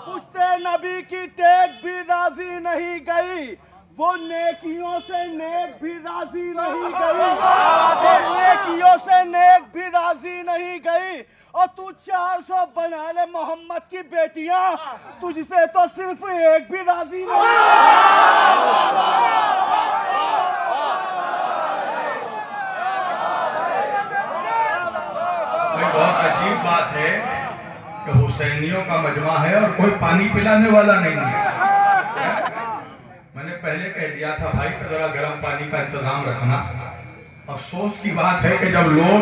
पुश्ते नबी की टेक भी राजी नहीं गई, वो नेकियों से नेक भी राजी नहीं गई, वो नेकियों से नेक भी राजी नहीं गई। और तू 400 बना ले मोहम्मद की बेटियां, तुझसे तो सिर्फ एक भी राजी नहीं। बहुत अजीब बात है कि हुसैनियों का मजमा है और कोई पानी पिलाने वाला नहीं है। मैंने पहले कह दिया था भाई कि जरा गर्म पानी का इंतजाम रखना। अफसोस की बात है कि जब लोग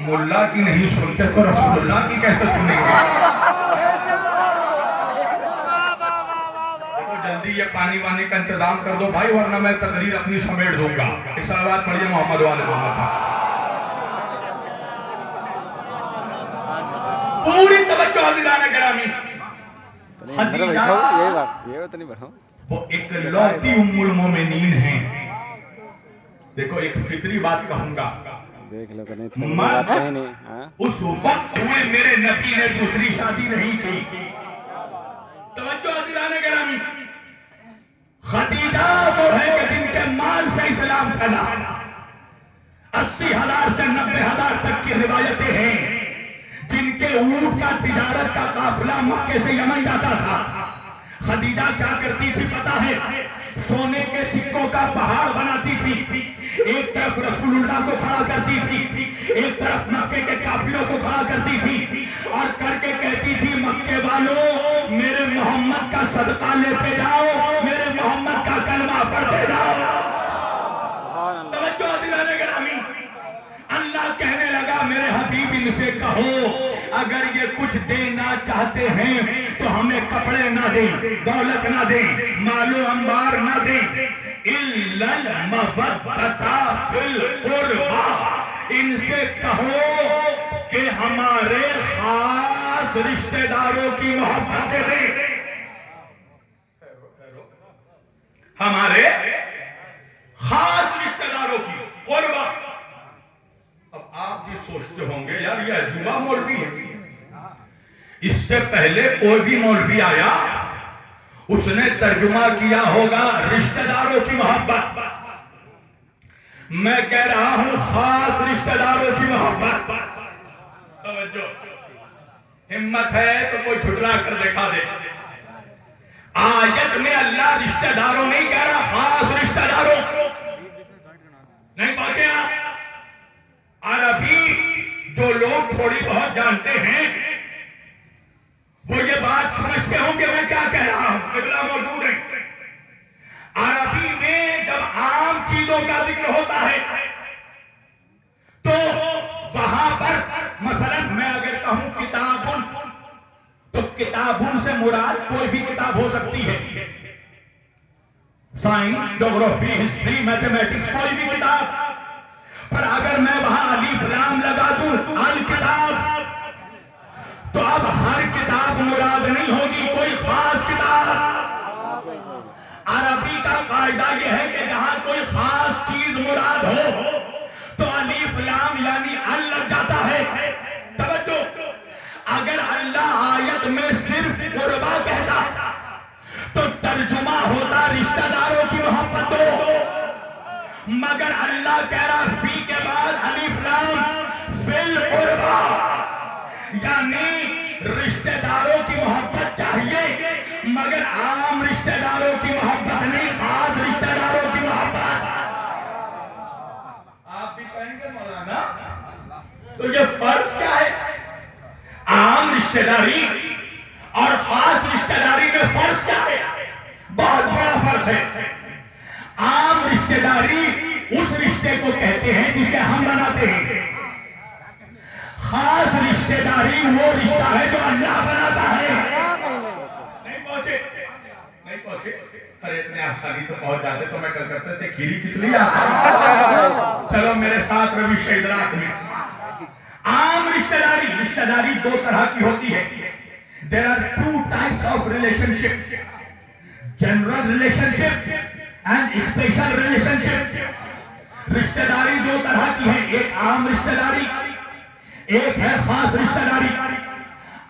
मुल्ला की नहीं सुनते तो रसूलुल्लाह की कैसे सुनेंगे। तो जल्दी ये पानी वानी का इंतजाम कर दो भाई, वरना मैं तकरीर अपनी समेट दूंगा। एक सलावत पढ़िए मोहम्मद वाले मोहम्मद। पूरी तवज्जो हज़रात गिरामी। खदीजा वो इकलौती उम्मुल मोमिनीन हैं। देखो एक फितरी बात कहूंगा, देख लो नहीं उस वक्त हुए मेरे नबी ने दूसरी शादी नहीं की। तवज्जो हज़रात गिरामी। खदीजा वो है कि जिनके माल से इस्लाम फैला। 80,000 से 90,000 तक की रिवायतें हैं। जिनके ऊंट का तिजारत का काफिला मक्के से यमन जाता था। खदीजा क्या करती थी पता है? सोने के सिक्कों का पहाड़ बनाती थी। एक तरफ रसूलुल्लाह को खड़ा करती थी, एक तरफ मक्के के काफिलों को खड़ा करती थी और करके कहती थी मक्के वालों, मेरे मोहम्मद का सदका लेते जाओ, मेरे मोहम्मद का कलमा पढ़ते जाओ। तवज्जो हज़रात गिरामी। अल्लाह कहने लगा मेरे हबीब इनसे कहो अगर ये कुछ देना चाहते हैं तो हमें कपड़े ना दें, दौलत ना दें, मालो अंबार ना दें, इल्लल मवद्दता फिल कुर्बा। इनसे कहो कि हमारे खास रिश्तेदारों की मोहब्बत दे दें, हमारे खास रिश्तेदारों की कुर्बा। अब आप भी सोचते होंगे यार ये अजूबा मौलवी है। इससे पहले कोई भी मौलवी आया उसने तर्जुमा किया होगा रिश्तेदारों की मोहब्बत। मैं कह रहा हूं खास रिश्तेदारों की मोहब्बत। समझो, हिम्मत है तो कोई छुटला कर दिखा दे। आयत में अल्लाह रिश्तेदारों नहीं कह रहा, खास रिश्तेदारों। नहीं पहुंचे आप? अरबी जो लोग थोड़ी बहुत जानते हैं वो ये बात समझते होंगे मैं क्या कह रहा हूं। किबला मौजूद है। अरबी में जब आम चीजों का जिक्र होता है तो वहां पर मसलन मैं अगर कहूं किताबुन, तो किताबुन से मुराद कोई भी किताब हो सकती है। साइंस, ज्योग्राफी, हिस्ट्री, मैथमेटिक्स, कोई भी किताब। पर अगर मैं वहां अलीफ लाम लगा दूं अल किताब, तो अब हर किताब मुराद नहीं होगी, कोई खास किताब। अरबी का कायदा यह है कि जहां कोई खास चीज मुराद हो तो अलीफ लाम यानी अल लग जाता है। तवज्जो, अगर अल्लाह आयत में सिर्फ कुर्बा कहता तो तर्जुमा होता रिश्तेदारों की मोहब्बत हो। मगर अल्लाह कह रहा फी के बाद अलीफ लाम फिल कुर्बा, यानी रिश्तेदारों की मोहब्बत चाहिए मगर आम रिश्तेदारों की मोहब्बत नहीं, खास रिश्तेदारों की मोहब्बत। आप भी कहेंगे मौलाना तो ये फर्क क्या है? आम रिश्तेदारी और खास रिश्तेदारी में फर्क क्या है? बहुत बड़ा फर्क है। आम रिश्तेदारी उस रिश्ते को कहते हैं जिसे हम बनाते हैं। खास रिश्तेदारी वो रिश्ता है जो अल्लाह बनाता है। नहीं पहुंचे? अरे इतने आसानी से पहुंच जाते तो मैं कलकत्ते से खीरी किस लिए आता। चलो मेरे साथ रविश इदराक में। आम रिश्तेदारी दो तरह की होती है। There are two types of relationship, general relationship and special relationship. रिश्तेदारी दो तरह की है, एक आम रिश्तेदारी, एक है खास रिश्तेदारी।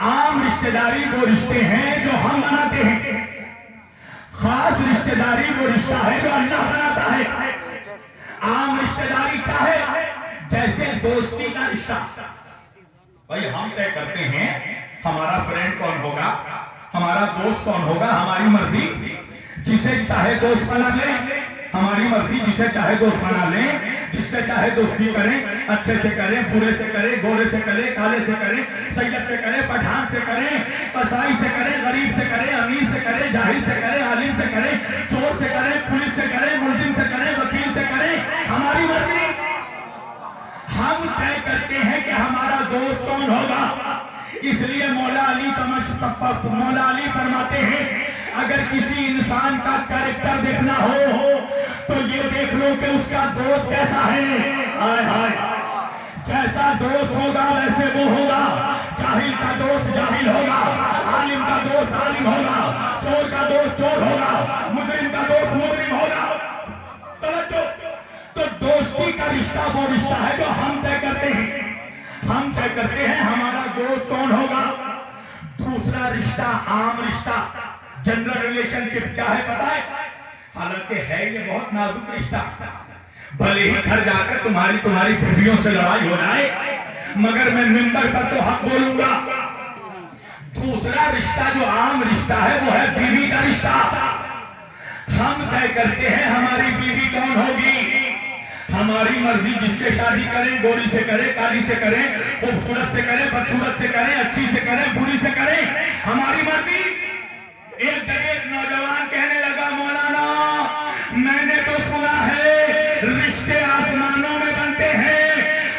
आम रिश्तेदारी वो रिश्ते हैं जो हम बनाते हैं। खास रिश्तेदारी वो रिश्ता है जो अल्लाह बनाता है। आम रिश्तेदारी क्या है? जैसे दोस्ती का रिश्ता, भाई हम तय करते हैं हमारा फ्रेंड कौन होगा, हमारा दोस्त कौन होगा, हमारी मर्जी। जिसे चाहे दोस्त बना ले, हमारी मर्जी, जिसे चाहे दोस्त बना ले, जिससे चाहे दोस्ती करें, अच्छे से करें, बुरे से करें, गोरे से करें, काले से करें, सैयद से करें, पठान से करें, कसाई से करें, गरीब से करें, अमीर से करें, जाहिल से करें, आलिम से करें, चोर से करें, पुलिस से करें, मुल्जिम से करें, वकील से करें, हमारी मर्जी। हम तय करते हैं कि हमारा दोस्त कौन होगा। इसलिए मौला अली फरमाते हैं, अगर किसी इंसान का कैरेक्टर देखना हो तो ये देख लो कि उसका दोस्त कैसा है। हाय हाय, जैसा दोस्त होगा वैसे वो होगा। जाहिल का दोस्त जाहिल होगा, आलिम का दोस्त आलिम होगा, चोर का दोस्त चोर होगा, मुजरिम का दोस्त मुजरिम होगा। तवज्जो, तो दोस्ती का रिश्ता वो रिश्ता है जो हम तय करते हैं। हम तय करते हैं हमारा दोस्त कौन होगा। दूसरा रिश्ता आम रिश्ता, जनरल रिलेशनशिप क्या है पता है? हालांकि है ये बहुत नाजुक रिश्ता। भले ही घर जाकर तुम्हारी बीवियों से लड़ाई हो जाए, मगर मैं मिंबर पर तो हक बोलूंगा। दूसरा रिश्ता जो आम रिश्ता है वो है बीवी का रिश्ता। हम तय करते हैं हमारी बीवी कौन होगी। हमारी मर्जी, जिससे शादी करें, गोरी से करें, काली से करें, खूबसूरत से करें, बदसूरत से करें, अच्छी से करें, बुरी से करें, हमारी मर्जी। एक जगह एक नौजवान कहने लगा, मौलाना मैंने तो सुना है रिश्ते आसमानों में बनते हैं।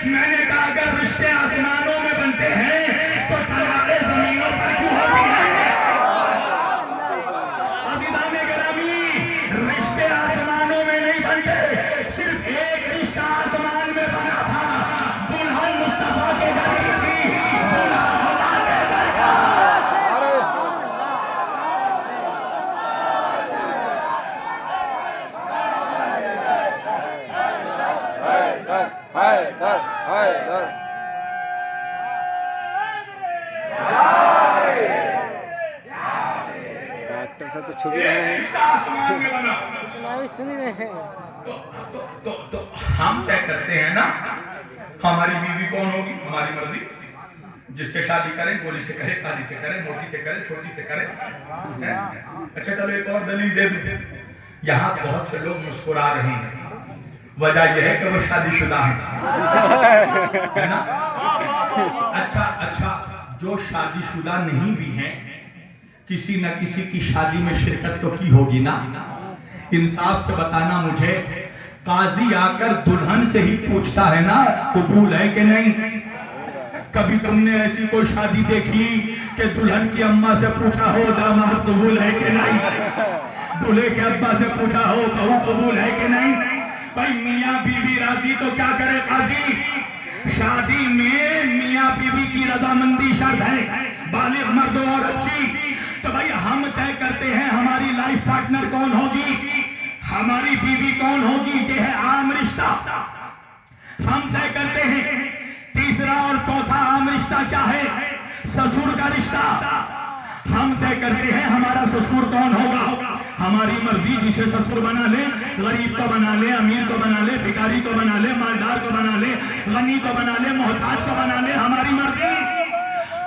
मैंने कहा अगर रिश्ते आसमानों में बनते हैं तो तलाक़ें जमीनों पर क्यों होती हैं? अज़ीज़ान गिरामी, रिश्ते आसमानों में नहीं बनते। सिर्फ एक रिश्ता आसमान में बना था, दुल्हन मुस्तफा के घर की थी, दुल्हा खुदा के घर का। डॉक्टर साहब तो छुपी रहे हैं, आसमान में बना। सुन ही रहे हैं। तो हम तय करते हैं ना हमारी बीवी कौन होगी, हमारी मर्जी। जिससे शादी करें, गोरी से करें, काली से करें, मोटी से करें, छोटी से करें। अच्छा चलो एक और दलील दे दूं। यहाँ बहुत से लोग मुस्कुरा रहे हैं, वजह यह है कि वो शादीशुदा है ना। अच्छा, जो शादीशुदा नहीं भी हैं, किसी न किसी की शादी में शिरकत तो की होगी ना। इंसाफ से बताना मुझे, काजी आकर दुल्हन से ही पूछता है ना कबूल है कि नहीं। कभी तुमने ऐसी कोई शादी देखी कि दुल्हन की अम्मा से पूछा हो दामाद कबूल है कि नहीं, दूल्हे के अब्बा से पूछा हो बहू कबूल है कि नहीं। भाई मियाँ बीवी राजी तो क्या करे काजी। शादी में मियाँ बीवी की रजामंदी शर्त है, बालिग मर्द औरत की। तो भाई हम तय करते हैं हमारी लाइफ पार्टनर कौन होगी, हमारी बीवी कौन होगी। ये है आम रिश्ता, हम तय करते हैं। तीसरा और चौथा आम रिश्ता क्या है? ससुर का रिश्ता। हम तय करते हैं हमारा ससुर कौन होगा। हमारी मर्जी, जिसे ससुर बना ले, गरीब को बना ले, अमीर को बना ले, भिखारी को बना ले, मालदार को बना ले, गनी को बना ले, मोहताज को बना ले, हमारी मर्जी।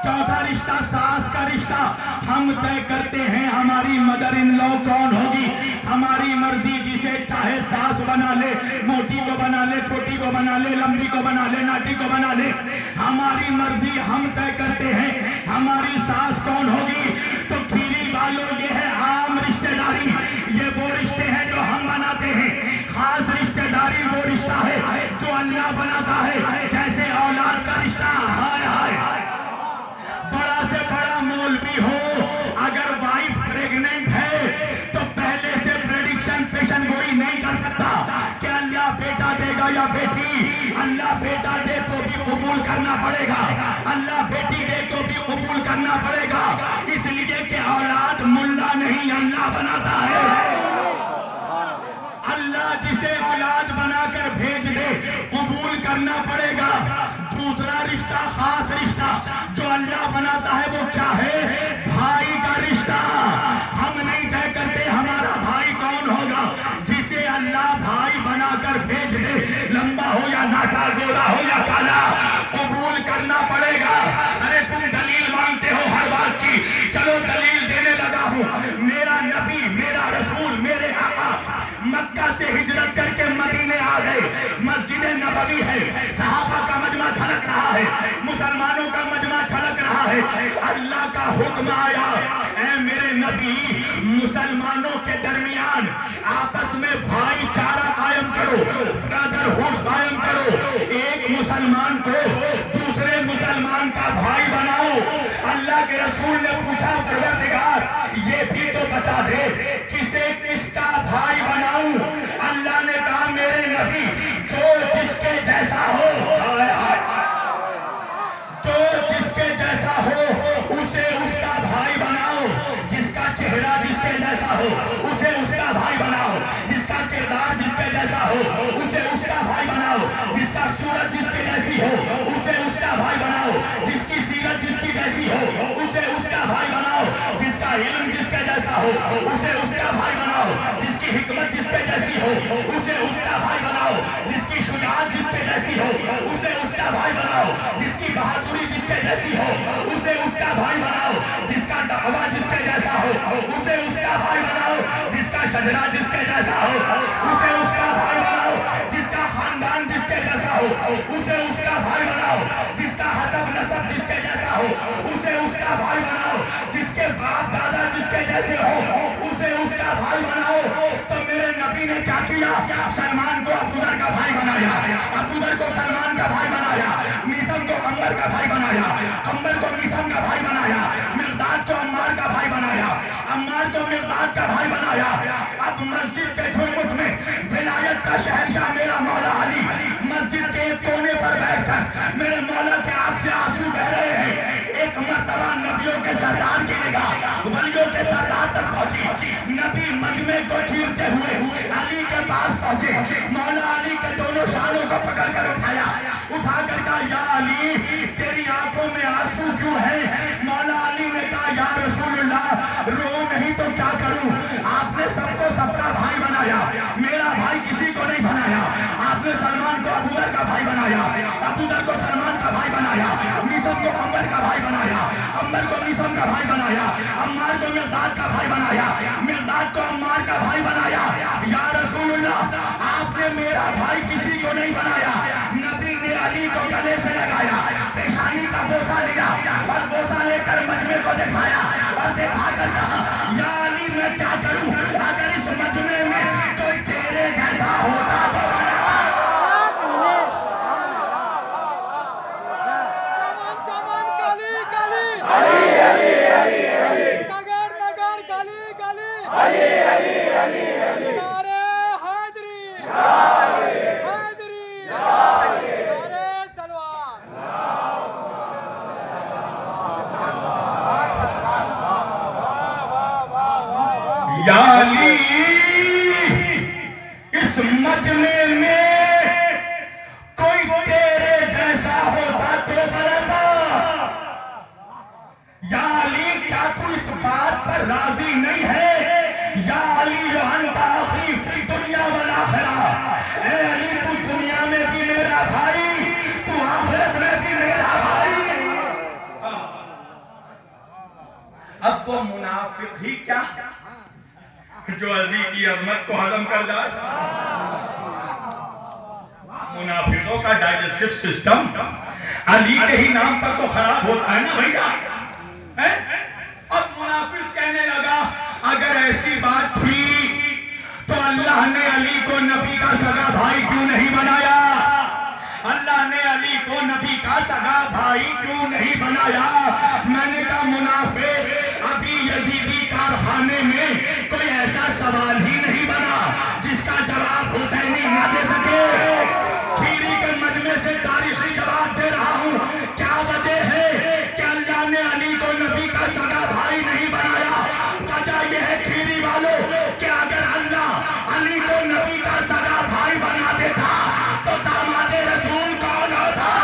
चौथा रिश्ता सास का रिश्ता। हम तय करते हैं हमारी मदर इन लॉ कौन होगी। हमारी मर्जी, जिसे चाहे सास बना ले, मोटी को बना ले, छोटी को बना ले, लंबी को बना ले, नाटी को बना ले, हमारी मर्जी। हम तय करते हैं हमारी सास कौन होगी। तो खीरी वालों, ये है आम रिश्तेदारी। ये वो रिश्ते हैं जो हम बनाते हैं। खास रिश्तेदारी वो रिश्ता है जो अल्लाह बनाता है, जैसे औलाद का रिश्ता। हाय हाय, बड़ा से बड़ा मौलवी हो, अगर वाइफ प्रेग्नेंट है तो पहले से प्रेडिक्शन पेशन गोई नहीं कर सकता कि अल्लाह बेटा देगा या बेटी। अल्लाह बेटा दे तो भी कबूल करना पड़ेगा, अल्लाह बेटी दे तो भी कबूल करना पड़ेगा। इसलिए कि औलाद मुल्ला नहीं अल्लाह बनाता है। अल्लाह जिसे औलाद बनाकर भेज दे कबूल करना पड़ेगा। दूसरा रिश्ता खास रिश्ता जो अल्लाह बनाता है वो क्या है? भाई का रिश्ता। नबी, मेरा रसूल, मेरे आका मक्का से हिजरत करके मदीने आ गए। मस्जिद नबवी है, सहाबा का मजमा झलक रहा है, मुसलमानों का मजमा झलक रहा है। अल्लाह का हुक्म आया, ऐ मेरे नबी, मुसलमानों के दरमियान आपस में भाईचारा कायम करो, ब्रदरहुड कायम करो। एक मुसलमान को दूसरे मुसलमान का भाई बनाओ। अल्लाह के रसूल ने पूछा, परवरदिगार ये भी तो बता दे किसे किसका भाई बनाऊं? अल्लाह ने कहा, मेरे नबी, जो जिसके जैसा हो, जो जिसके जैसा हो उसे उसका भाई बनाओ। जिसका चेहरा जिसके जैसा हो उसे उसका भाई बनाओ। जिसका किरदार जिसके जैसा हो उसे उसका भाई बनाओ। जिसका सूरत जिसके जैसी हो उसे उसका भाई बनाओ। जिसकी सीरत जिसकी जैसी हो उसे उसका भाई बनाओ। जिसका इल्म जिसके जैसा हो उसे उसका भाई बनाओ। जिसकी हिकमत जिसके जैसी हो उसे उसका भाई बनाओ। जिसकी शुजाअत जिसके जैसी हो उसे उसका भाई बनाओ। जिसकी बहादुरी जिसके जैसी हो उसे उसका भाई बनाओ। जिसका दावा जिसके जैसा हो उसे उसका भाई बनाओ। जिसका शजरा जिसके जैसा हो उसे उसका भाई बनाओ। जिसका खानदान जिसके जैसा हो उसे उसका भाई बनाओ। जिसका हसब नसब जिसके जैसा हो उसे उसका भाई बनाओ। जिसके बाप दादा जिसके जैसे हो उसे उसका भाई बनाओ। तो मेरे नबी ने क्या किया? सलमान को अबूदर का भाई बनाया, अबूदर को सलमान का भाई बनाया, मीसम को अम्बर का भाई बनाया, अम्बर को मीसम का भाई बनाया, मिर्दाद को अम्मार का भाई बनाया, अम्मार को मिर्दाद का भाई बनाया। अब मस्जिद के झुरमुट में विलायत का शहंशाह मेरा मौला अली मस्जिद के एक कोने पर बैठकर मेरे मौला के आंख से आंसू बह रहे हैं। एक मर्तबा नबियों के सरदार की निगाह वलियों के सरदार तक पहुंची। नबी मजमे को चीरते हुए अली के पास पहुंचे। मौला अली के दोनों शानों को पकड़ कर उठाया, उठाकर कहा, या अली, तेरी आंखों में आंसू क्यों है? मौला अली ने कहा, या रसूलुल्लाह, रो नहीं तो क्या करूं? आपने सबको सबका भाई बनाया, मेरा भाई किसी को नहीं बनाया। आपने सलमान को अबूदर का भाई बनाया, अबूदर को सलमान का भाई बनाया, मीसम को अम्बर का भाई बनाया, अम्बर को मीसम का भाई बनाया, अम्मार को मिर्दाद का भाई बनाया, मिर्दाद को अम्मार का भाई बनाया। या रसूलुल्लाह, आपने मेरा भाई किसी को नहीं बनाया। नबी ने अली को गले से लगाया, पेशानी का बोसा लिया और बोसा लेकर मजमे को दिखाया और दिखाकर कहा, या अली, मैं क्या करूं? अगर इस मजमे में कोई तेरे जैसा होता तो या अली, इस मजमे में कोई तेरे जैसा होता तो बता। या अली, क्या तू इस बात पर राजी नहीं है? या अली, जो अंत आखिर फिर दुनिया वाला खड़ा। ए अली, तू दुनिया में भी मेरा भाई, तू आखिरत में भी मेरा भाई। अब वो मुनाफिक ही क्या जो अली की अजमत को हजम कर जाए। मुनाफिकों का डाइजेस्टिव सिस्टम अली के ही नाम पर तो खराब होता है ना भैया। अब मुनाफिक कहने लगा, अगर ऐसी बात थी तो अल्लाह ने अली को नबी का सगा भाई क्यों नहीं बनाया? अल्लाह ने अली को नबी का सगा भाई क्यों नहीं बनाया? मैंने कहा, मुनाफिक, अभी यजीदी कारखाने में कोई ऐसा सवाल ही नहीं बना जिसका जवाब हुसैनी न दे सके। खीरी के मजमे से तारीखी जवाब दे रहा हूं। क्या वजह है कि अल्लाह ने अली को नबी का सगा भाई नहीं बनाया? वजह यह है खीरी वालों कि अगर अल्लाह अली को नबी का सगा भाई बना देता तो दामादे रसूल कौन होता?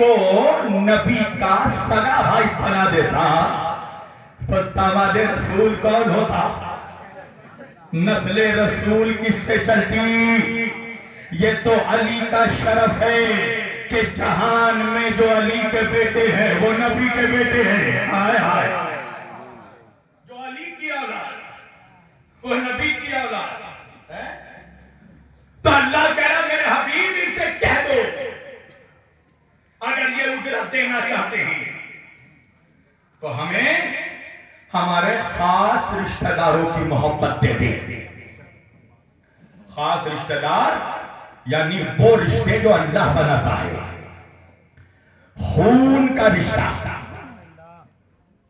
को नबी का सगा भाई बना देता तो दामादे रसूल कौन होता? नस्ले रसूल किससे चलती? ये तो अली का शरफ है कि जहान में जो अली के बेटे हैं वो नबी के बेटे हैं। हाय हाय, जो अली की औलाद वो नबी की औलाद है। तो अल्लाह कह रहा मेरे हबीब इनसे कह दो अगर ये उजरत देना चाहते हैं तो हमें हमारे खास रिश्तेदारों की मोहब्बत दे दे। खास रिश्तेदार यानी वो रिश्ते जो अल्लाह बनाता है। खून का रिश्ता,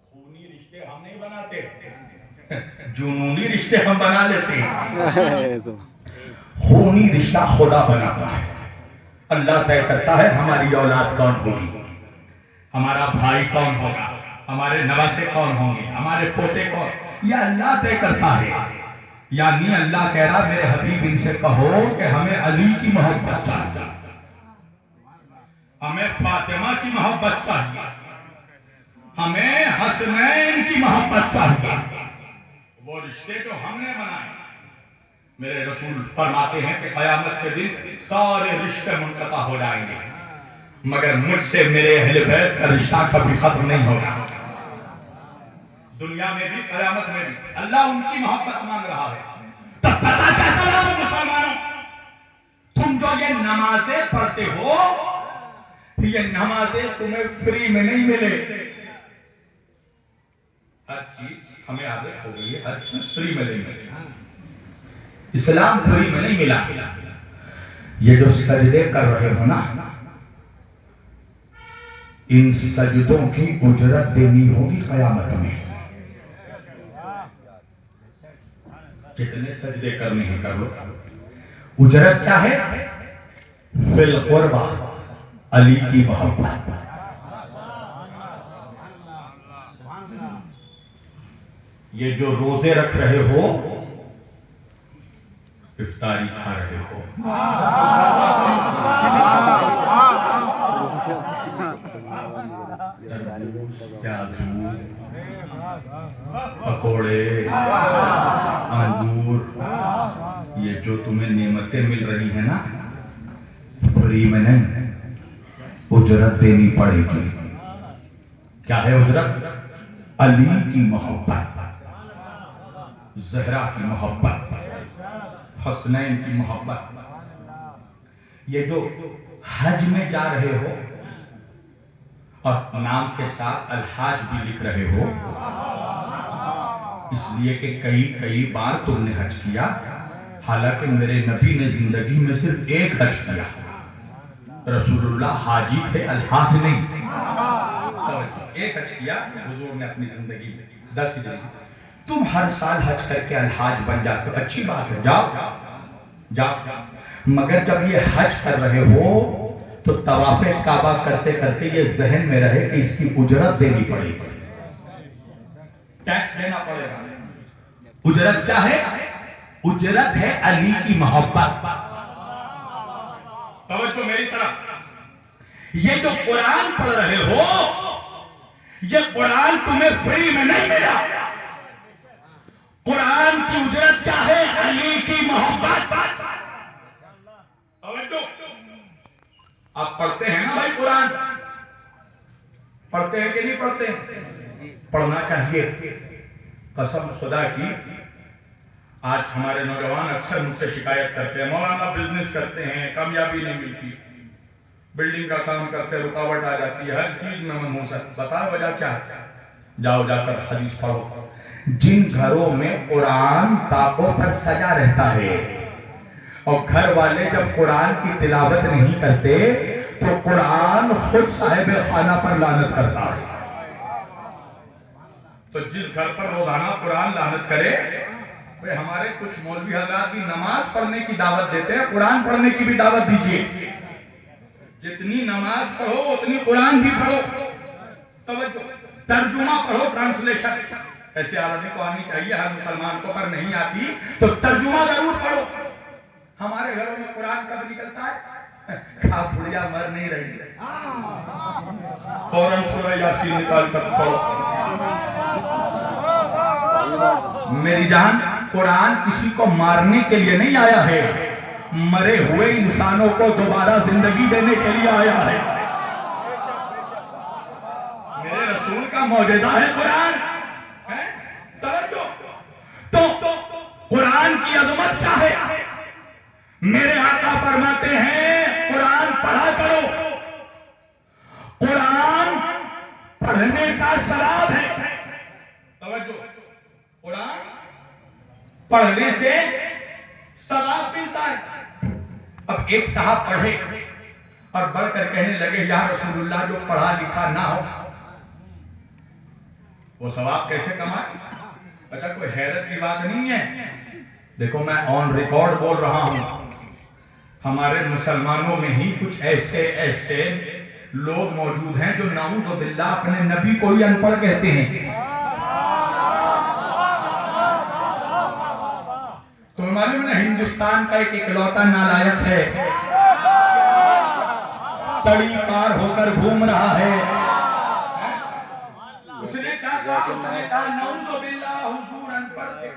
खूनी रिश्ते हम नहीं बनाते, जुनूनी रिश्ते हम बना लेते हैं। खूनी रिश्ता खुदा बनाता है। अल्लाह तय करता है हमारी औलाद कौन होगी, हमारा भाई कौन होगा, हमारे नवासे कौन होंगे, हमारे पोते कौन, यह अल्लाह तय करता है। यानी अल्लाह कह रहा मेरे हबीब इनसे कहो कि हमें अली की मोहब्बत चाहिए, हमें फातिमा की मोहब्बत चाहिए, हमें हसनैन की मोहब्बत चाहिए। वो रिश्ते जो हमने बनाए, मेरे रसूल फरमाते हैं कि क़यामत के दिन सारे रिश्ते मुनक़ता हो जाएंगे मगर मुझसे मेरे अहले बैत का रिश्ता कभी खत्म नहीं होगा। दुनिया में भी क़यामत में भी अल्लाह उनकी मोहब्बत मांग रहा है। तब पता क्या चला मुसलमानों, तुम जो ये नमाजें पढ़ते हो ये नमाजें तुम्हें फ्री में नहीं मिले। हर चीज हमें आदत हो गई है, हर चीज फ्री में नहीं मिले। इस्लाम फ्री में नहीं मिला। ये जो सजदे कर रहे हो ना, इन सजदों की उजरत देनी होगी क़यामत में। कितने सजदे करने हैं कर लो। उजरत क्या है? फिल क़ुर्बा, अली की मोहब्बत। ये जो रोजे रख रहे हो, इफ्तारी खा रहे हो, प्याजू, पकोड़े, अंगूर, ये जो तुम्हें नेमतें मिल रही है ना, फ्री में नहीं, उजरत देनी पड़ेगी। क्या है उजरत? अली की मोहब्बत, ज़हरा की मोहब्बत, हसनैन की मोहब्बत। ये जो हज में जा रहे हो और नाम के साथ अलहाज भी लिख रहे हो, इसलिए कि कई बार तुमने हज किया, हालांकि मेरे नबी ने जिंदगी में सिर्फ एक हज किया। रसूलुल्लाह हाजी थे, अलहाज नहीं। एक हज किया हुजूर ने अपनी जिंदगी में, 10 हिजरी। तुम हर साल हज करके अलहाज बन जाते हो, अच्छी बात है, जाओ। मगर जब ये हज कर रहे हो तो तवाफ़े काबा करते करते ये जहन में रहे कि इसकी उजरत देनी पड़ेगी, टैक्स देना पड़ेगा। उजरत क्या है? उजरत है अली की मोहब्बत। तवज्जो मेरी तरफ। ये जो कुरान पढ़ रहे हो, ये कुरान तुम्हें फ्री में नहीं मिला। कुरान की उजरत क्या है? अली की मोहब्बत। आप पढ़ते हैं ना भाई, कुरान पढ़ते हैं कि नहीं पढ़ते? पढ़ना चाहिए। कसम खुदा की, आज हमारे नौजवान अक्सर मुझसे शिकायत करते हैं, मौलाना बिजनेस करते हैं, कामयाबी नहीं मिलती, बिल्डिंग का काम करते हैं, रुकावट आ जाती है, हर चीज में मनहूसत। बताओ वजह क्या है? जाओ जाकर हदीस पढ़ो। जिन घरों में कुरान ताकों पर सजा रहता है और घर वाले जब कुरान की तिलावत नहीं करते तो कुरान खुद साहिब खाना पर लानत करता है। तो जिस घर पर रोजाना कुरान लानत करे, वे हमारे कुछ मौलवी हजरात भी नमाज पढ़ने की दावत देते हैं, कुरान पढ़ने की भी दावत दीजिए। जितनी नमाज पढ़ो उतनी कुरान भी पढ़ो। तवज्जो, तर्जुमा पढ़ो, ट्रांसलेशन। ऐसे अरबी तो आनी चाहिए हर मुसलमान को, पर नहीं आती तो तर्जुमा जरूर पढ़ो। हमारे घरों में कुरान कब निकलता है? कहा बुढ़िया मर नहीं रही है, फौरन सूरह यासीन निकाल कर पढ़ो। मेरी जान, कुरान किसी को मारने के लिए नहीं आया है, मरे हुए इंसानों को दोबारा जिंदगी देने के लिए आया है। मेरे रसूल का मौजूदा है कुरान, है? तो कुरान की अजमत क्या है? मेरे आका फरमाते हैं कुरान पढ़ा करो, कुरान पढ़ने का सवाब है। तवज्जो, कुरान पढ़ने से सवाब मिलता है। अब एक साहब पढ़े और बढ़कर कहने लगे या रसूलुल्लाह जो पढ़ा लिखा ना हो वो सवाब कैसे कमाए? अच्छा, कोई हैरत की बात नहीं है। देखो मैं ऑन रिकॉर्ड बोल रहा हूं, हमारे मुसलमानों में ही कुछ ऐसे लोग मौजूद हैं जो नाऊज़ बिल्लाह अपने नबी को ही अनपढ़ कहते हैं। तो मालूम ना, हिंदुस्तान का एक इकलौता नालायक है, तड़ी पार होकर घूम रहा है। उसने क्या कहा? उसने कहा नाऊज़ बिल्लाह हुजूर अनपढ़ थे।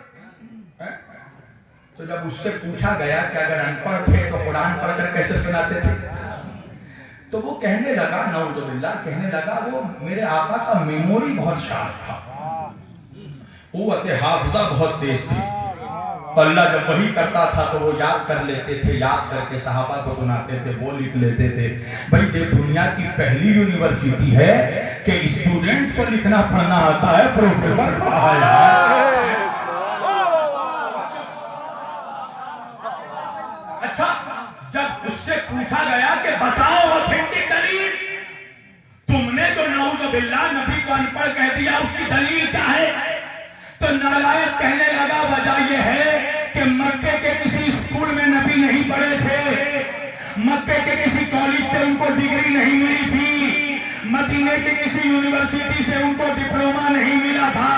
तो जब उससे पूछा गया कि अगर अनपढ़ थे तो कुरान पढ़कर कैसे सुनाते थे, तो वो कहने लगा, नाऊज़ बिल्लाह कहने लगा, वो मेरे आका का मेमोरी बहुत शार्प था, क़ुव्वत हाफ़िज़ा बहुत तेज थी। अल्लाह जब वही करता था तो वो याद कर लेते थे, याद करके सहाबा को सुनाते थे, वो लिख लेते थे। भाई ये दुनिया की पहली यूनिवर्सिटी है कि स्टूडेंट्स को लिखना पढ़ना आता है, प्रोफेसर को आया। अच्छा, जब उससे पूछा गया कि बताओ ऑथेंटिक दलील, तुमने जो नाऊज़ बिल्लाह नबी को अनपढ़ कह दिया उसकी दलील क्या है? तो नालायक कहने लगा वजह यह है कि मक्के के किसी स्कूल में नबी नहीं पढ़े थे, मक्के के किसी कॉलेज से उनको डिग्री नहीं मिली थी, मदीने के किसी यूनिवर्सिटी से उनको डिप्लोमा नहीं मिला था।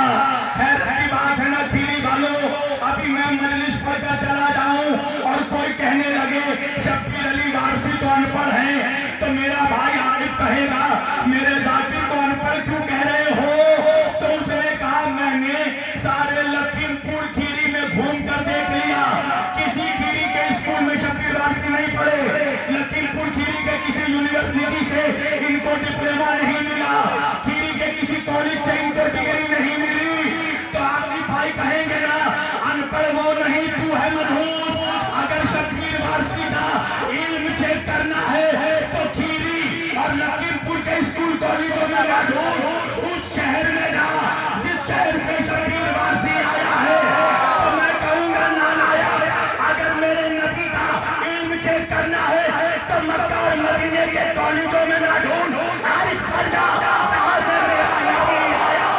हैरत की बात है ना खीरी वालों, अभी मैं मजलिस पढ़कर चला जाऊं और कोई कहने लगे शब्बीर अली वारसी तो अनपढ़ है, तो मेरा भाई आरिफ कहेगा मेरे जाकिर को अनपढ़ क्यों कह रहे हो? तो उसने कहा मैंने सारे लखीमपुर खीरी में घूम कर देख लिया, किसी खीरी के स्कूल में शब्बीर वारसी नहीं पढ़े, लखीमपुर खीरी के किसी यूनिवर्सिटी से इनको डिप्लोमा नहीं मिला, खीरी के किसी कॉलेज से इनको डिग्री नहीं मिली। तो आरिफ भाई कहेंगे ना अनपढ़ वो नहीं तू है मजहूर। अगर शब्बीर वारसी का इल्म चेक करना है तो खीरी और लखीमपुर के स्कूल कॉलेजों में मौजूद उस शहर में जा जिस शहर से शब्बीर वारसी आया है। तो मैं कहूंगा नालायक, अगर मेरे नबी का इल्म चेक करना है तो मक्का और मदीने के कॉलेजों में ना ढूंढ, आरिफ पर जा जहां से मेरा नबी आया।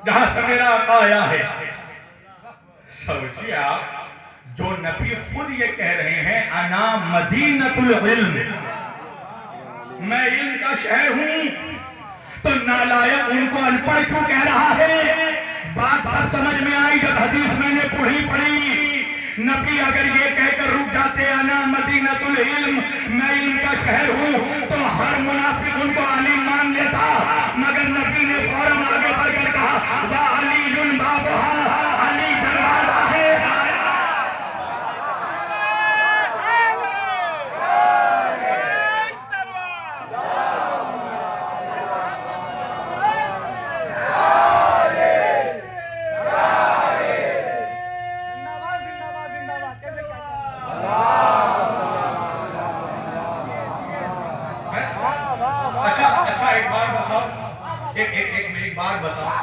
जहां से मेरा आका आया है। समझिए आप, जो नबी खुद ये कह रहे हैं अना मदीनतुल इल्म, मैं इल्म का शहर हूं, तो नालायक उनको अनपढ़ क्यों कह रहा है? बात तब समझ में आई जब हदीस मैंने पढ़ी। नबी अगर ये कहकर रुक जाते अना मदीनतुल इल्म, मैं इल्म का शहर हूं, तो हर मुनाफिक उनको आलिम मान लेता, मगर नबी ने फौरन आगे बढ़कर कहा वा अलीयुन बाबुहा, अली दरवाजा है। एक बार बताओ,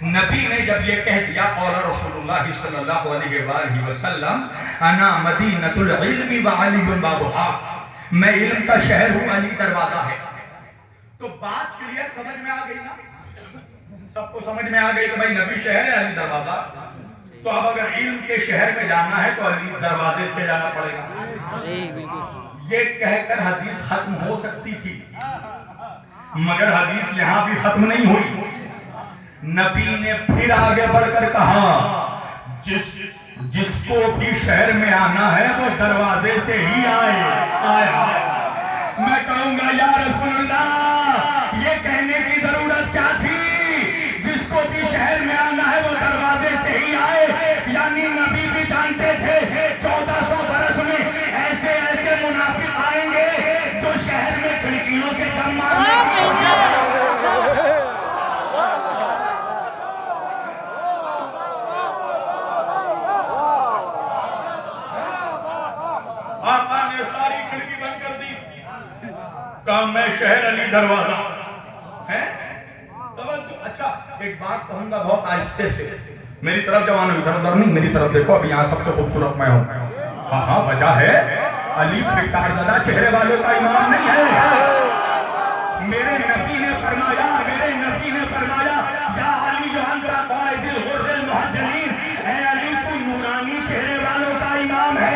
नबी ने जब ये कह दिया कौला रसूलुल्लाह सल्लल्लाहु अलैहि वसल्लम अना मदीनतुल इल्मी व अलीयुन बाबुहा, मैं इल्म का शहर हूं, अली दरवाजा है, तो बात क्लियर समझ में आ गई ना? सबको समझ में आ गई कि भाई नबी शहर है अली दरवाजा। तो अब अगर इल्म के शहर में जाना है तो अली दरवाजे से जाना पड़ेगा। ये कहकर हदीस खत्म हो सकती थी, मगर हदीस यहां भी खत्म नहीं हुई। नबी ने फिर आगे बढ़कर कहा, जिसको भी शहर में आना है वो दरवाजे से ही आए। मैं कहूंगा या रसूलुल्लाह, ये कहने की जरूरत क्या थी? जिसको भी शहर में आना है वो दरवाजे से ही आए, यानी नबी भी जानते थे 1400 बरस में ऐसे ऐसे मुनाफिक आएंगे जो शहर में खिड़कियों से कम मारने आका ने सारी खिड़की बंद कर दी। कहा मैं शहर अली दरवाजा है। अच्छा एक बात कहूंगा बहुत आहिस्ते से, मेरी तरफ जवान इधर उधर नहीं, मेरी तरफ देखो। अभी यहाँ सबसे खूबसूरत मैं हूँ। हाँ वजह है अली फिकारज़दा चेहरे वालों का इमाम नहीं है। मेरे नबी ने फरमाया या अली जो अंता कायदिल गुर्रिल मुहज्जलीन, ऐ अली तू नूरानी चेहरे वालों का इमाम है।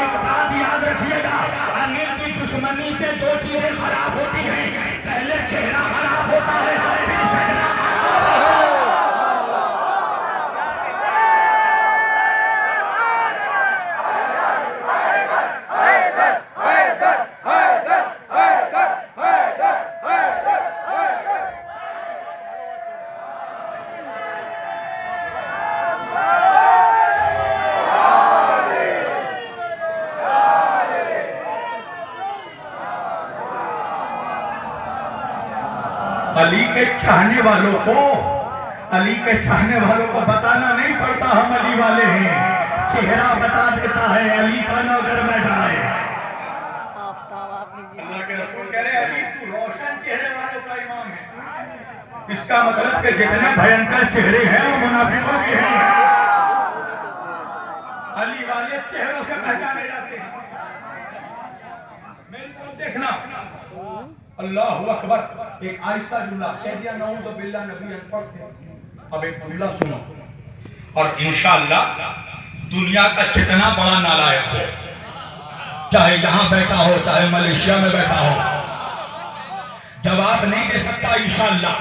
एक बात याद रखिएगा, अली की दुश्मनी से दो चीजें खराब होती हैं। पहले चेहरा खराब होता है, फिर शजरा। अली के चाहने वालों को बताना नहीं पड़ता हम अली वाले हैं। चेहरा बता देता है अली का नौकर बैठा है। अल्लाह के रसूल कह रहे अली तू रोशन चेहरे वालों का इमाम है। इसका मतलब कि जितने भयंकर चेहरे हैं वो मुनाफिकों के हैं। अली वाले चेहरों से पहचाने जाते हैं। मेरी तरफ देखना। अल्लाहु अकबर। एक आहिस्ता जुमला कह दिया, नऊज़ बिल्लाह, नबी अनपढ़ थे। अब एक जुमला सुनो और इंशाअल्लाह दुनिया का जितना बड़ा नालायक हो, चाहे यहां बैठा हो चाहे मलेशिया में बैठा हो, जवाब नहीं दे सकता इंशाअल्लाह।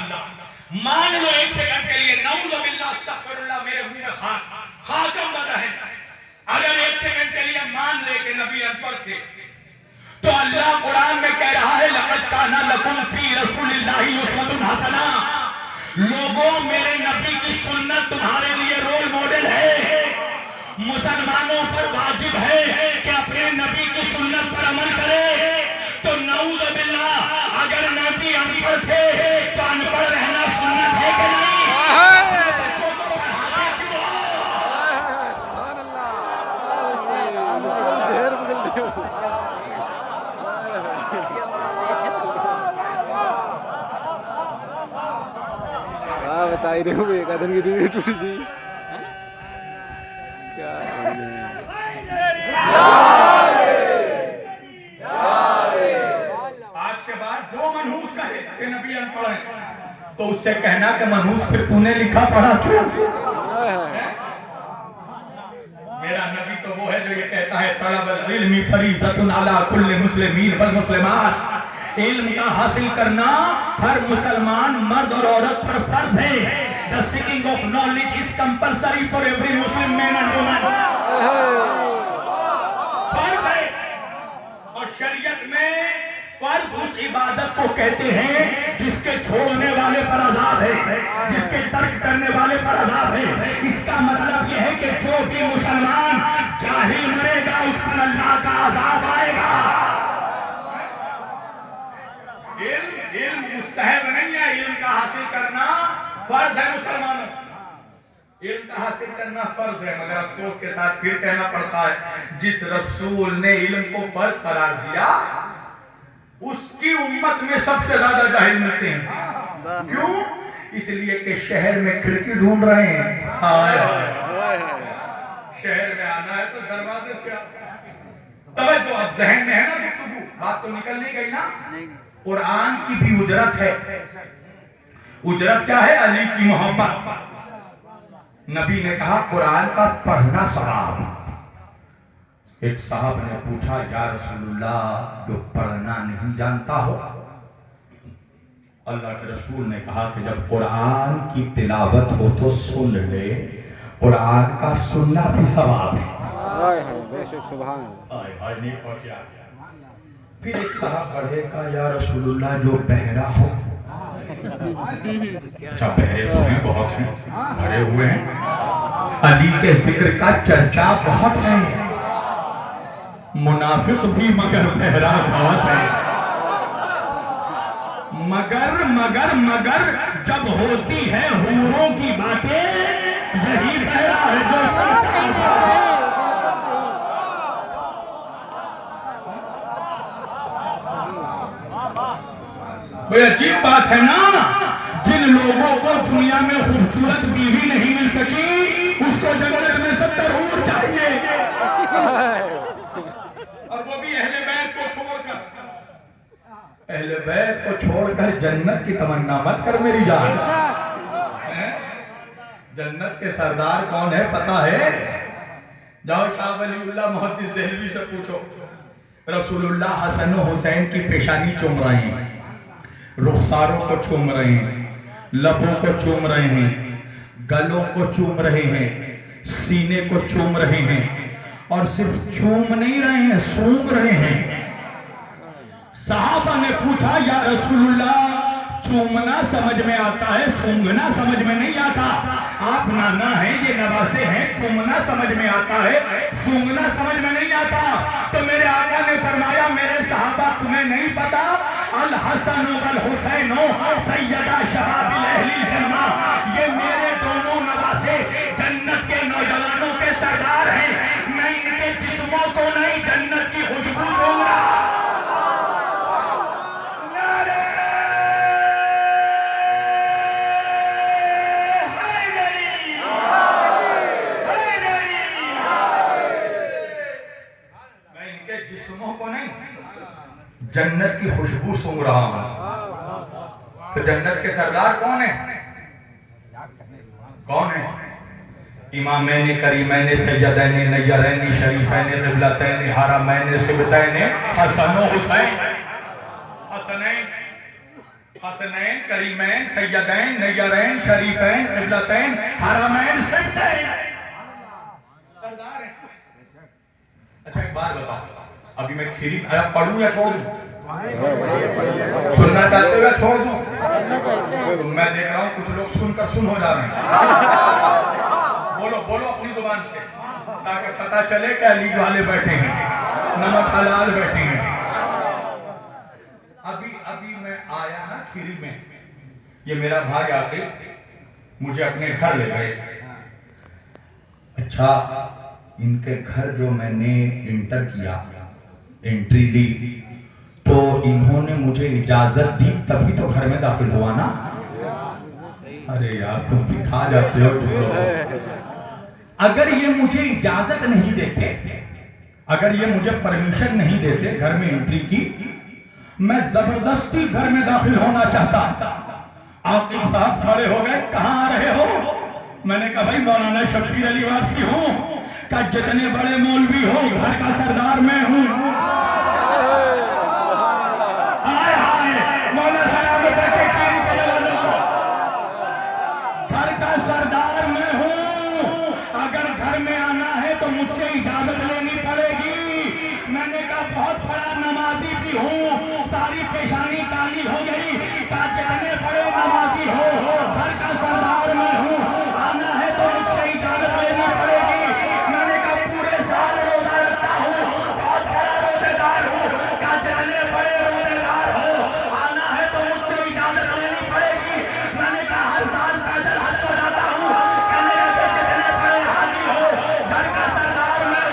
मान लो एक सेकंड के लिए, नऊज़ बिल्लाह अस्तगफिरुल्लाह, मेरे मुंह में खाकम बना है। अगर एक सेकंड के लिए मान ले के नबी अनपढ़ थे, तो अल्लाह कुरान में कह रहा है लक़द काना लकुम फी रसूलिल्लाहि उस्वतुन हसना। लोगों, मेरे नबी की सुन्नत तुम्हारे लिए रोल मॉडल है। मुसलमानों पर वाजिब है कि अपने नबी की सुन्नत पर अमल करें। तो नऊज़ बिल्लाह, अगर नबी अनपढ़ थे तो अनपढ़ रहना सुन्नत है कि नहीं? बच्चों को पढ़ाते क्यों बताई रहे हो एक आदमी की रीढ़ टूट गई क्या? आज के बाद जो मनहूस कहे कि नबी अनपढ़ है, तो उससे कहना कि मनहूस फिर तूने लिखा पढ़ा क्यों? मेरा नबी तो वो है जो ये कहता है तलबुल इल्मी फरीज़तुन अला कुल्लि मुस्लिमीन वल मुस्लिमात। इल्म का हासिल करना हर मुसलमान मर्द और औरत पर फर्ज है। The seeking of knowledge is compulsory for every Muslim man and woman. फर्ज है। और शरीयत में फर्ज उस इबादत को कहते हैं जिसके छोड़ने वाले पर अज़ाब है, जिसके तर्क करने वाले पर अज़ाब है। इसका मतलब यह है कि जो भी मुसलमान जाहिल मरेगा उस पर अल्लाह का अज़ाब आएगा। इल्म मुस्तहब नहीं है, इल्म का हासिल करना फर्ज है मुसलमानों। इल्म का हासिल करना फर्ज है, मगर अफसोस के साथ फिर कहना पड़ता है जिस रसूल ने इल्म को फर्ज करार दिया उसकी उम्मत में सबसे ज्यादा जाहिल मिलते हैं। क्यों? इसलिए कि शहर में खिड़की ढूंढ रहे हैं। शहर में आना है तो दरवाजे से तवज्जो। अब जहन में है ना गुफ्तगू, बात तो निकल नहीं गई ना। कुरान की भी उजरत है, उजरत क्या है? अली की मोहब्बत। नबी ने कहा कुरान का पढ़ना सवाब। एक साहब ने पूछा, या रसूलुल्लाह, जो पढ़ना नहीं जानता हो? अल्लाह के रसूल ने कहा कि जब कुरान की तिलावत हो तो सुन ले, कुरान का सुनना भी सवाब है। नहीं पहुंचा। फिर एक साहब बढ़े का, या रसूलुल्लाह, जो बहरा हो? अच्छा, बहरे तो हैं, बहुत हैं, भरे हुए हैं। अली के जिक्र का चर्चा बहुत है। मुनाफिक भी मगर बहरा बहुत है। मगर मगर मगर जब होती है हूरों की बातें, यही बहरा है जो सुनता है। कोई अजीब बात है ना, जिन लोगों को दुनिया में खूबसूरत बीवी नहीं मिल सकी, उसको जन्नत में 70 हूर चाहिए, और वो भी अहले बैत को छोड़कर। अहले बैत को छोड़कर जन्नत की तमन्ना मत कर मेरी जान। जन्नत के सरदार कौन है पता है? जाओ शाह वलीउल्लाह मुहद्दिस देहलवी से पूछो। रसूलुल्लाह हसन और हुसैन की पेशानी चूम रहे हैं, रुखसारों को चूम रहे हैं, लबों को चूम रहे हैं, गलों को चूम रहे हैं, सीने को चूम रहे हैं, और सिर्फ चूम नहीं रहे हैं, सूंघ रहे हैं। साहबा ने पूछा, या रसूलुल्लाह, चूमना समझ में आता है, सूंघना समझ में नहीं आता। आप नाना हैं, ये नवासे हैं, चूमना समझ में आता है, सूंघना समझ में नहीं आता। तो मेरे आका ने फरमाया, मेरे साहबा, तुम्हें नहीं पता, अल हसन वल हुसैन सैयदा शबाबिल अहली जन्नह, ये मेरे दोनों नवासे जन्नत के नौजवानों के सरदार हैं। मैं इनके जिस्मों को नहीं, जन्नत की खुशबू सूंघ रहा। जिस्मों को नहीं, जन्नत की खुशबू सूंघ रहा हूं। तो जन्नत के सरदार कौन है? कौन है? इमामैन करीमैन सैयदैन नय्यरैन शरीफैन क़िबलतैन हरमैन सिबतैन हसन व हुसैन। हसनैन करीमैन सैयदैन नय्यरैन शरीफैन क़िबलतैन हरमैन सिबतैन, सरदार है। अच्छा, एक बात बताओ, अभी मैं खीरी पढ़ूं या छोड़ दूं? सुनना चाहते हो या छोड़ दूं? मैं देख रहा हूं कुछ लोग सुनकर सुन हो जा रहे हैं। बोलो बोलो अपनी जुबान से, ताकि पता चले कि अली वाले बैठे हैं, नमक हलाल बैठे हैं। अभी अभी मैं आया ना खीरी में, ये मेरा भाई आके मुझे अपने घर ले गए। अच्छा, इनके घर जो मैंने इंटर किया, एंट्री ली, तो इन्होंने मुझे इजाजत दी, तभी तो घर में दाखिल हुआ ना। अरे यार, तुम भी खा जाते हो तुम लोग। अगर ये मुझे इजाजत नहीं देते, अगर ये मुझे परमिशन नहीं देते घर में एंट्री की, मैं जबरदस्ती घर में दाखिल होना चाहता। आकिब साहब खड़े हो गए, कहाँ आ रहे हो? मैंने कहा, भाई मौलाना शब्बीर अली वापसी हूँ। का जितने बड़े मौलवी हो, घर का सरदार मैं हूँ। घर का सरदार मैं हूँ, अगर घर में आना है तो मुझसे इजाजत लेनी पड़ेगी। मैंने कहा, बहुत बड़ा नमाजी भी हूँ, सारी पेशानी काली हो गई। का जितने बड़े नमाजी हो, घर का सरदार मैं हूँ, आना है तो मुझसे इजाजत लेनी पड़ेगी। घर का सरदार मैं